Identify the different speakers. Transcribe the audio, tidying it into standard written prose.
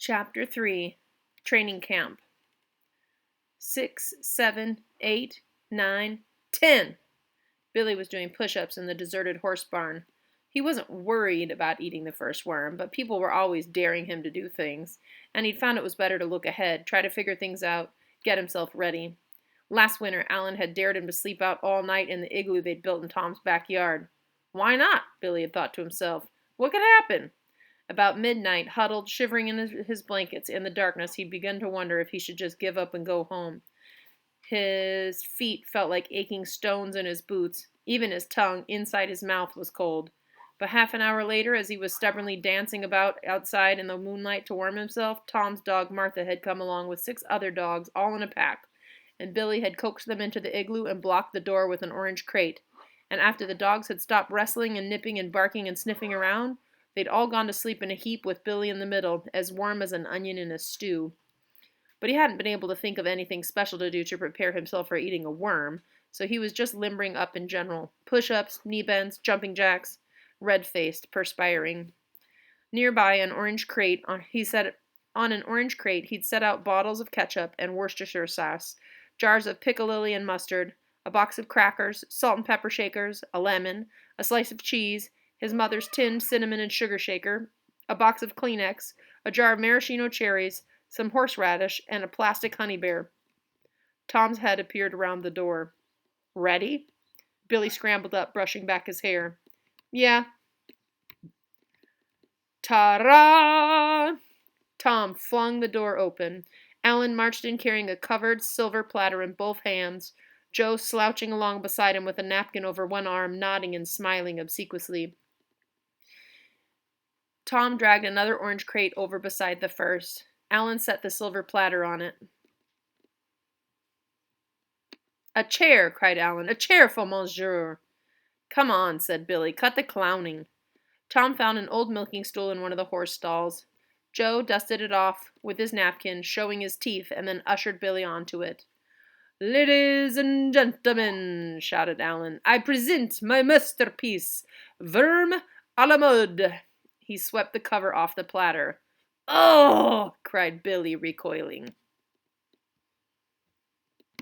Speaker 1: Chapter 3 Training Camp 6, 7, 8, 9, 10. Billy was doing push-ups in the deserted horse barn. He wasn't worried about eating the first worm, but people were always daring him to do things, and he'd found it was better to look ahead, try to figure things out, get himself ready. Last winter, Alan had dared him to sleep out all night in the igloo they'd built in Tom's backyard. Why not? Billy had thought to himself. What could happen? About midnight, huddled, shivering in his blankets in the darkness, he'd begun to wonder if he should just give up and go home. His feet felt like aching stones in his boots. Even his tongue, inside his mouth, was cold. But half an hour later, as he was stubbornly dancing about outside in the moonlight to warm himself, Tom's dog Martha had come along with 6 other dogs, all in a pack, and Billy had coaxed them into the igloo and blocked the door with an orange crate. And after the dogs had stopped wrestling and nipping and barking and sniffing around, they'd all gone to sleep in a heap with Billy in the middle, as warm as an onion in a stew. But he hadn't been able to think of anything special to do to prepare himself for eating a worm, so he was just limbering up in general. Push-ups, knee bends, jumping jacks, red-faced, perspiring. Nearby, on an orange crate, he'd set out bottles of ketchup and Worcestershire sauce, jars of piccalilli and mustard, a box of crackers, salt and pepper shakers, a lemon, a slice of cheese, his mother's tinned cinnamon and sugar shaker, a box of Kleenex, a jar of maraschino cherries, some horseradish, and a plastic honey bear. Tom's head appeared around the door. Ready? Billy scrambled up, brushing back his hair. Yeah. Ta-ra! Tom flung the door open. Alan marched in carrying a covered silver platter in both hands, Joe slouching along beside him with a napkin over one arm, nodding and smiling obsequiously. Tom dragged another orange crate over beside the first. Alan set the silver platter on it. "A chair!" cried Alan. "A chair for monsieur!" "Come on," said Billy. "Cut the clowning." Tom found an old milking stool in one of the horse stalls. Joe dusted it off with his napkin, showing his teeth, and then ushered Billy onto it. "Ladies and gentlemen," shouted Alan, "I present my masterpiece, Worm à la mode." He swept the cover off the platter. "Oh!" cried Billy, recoiling.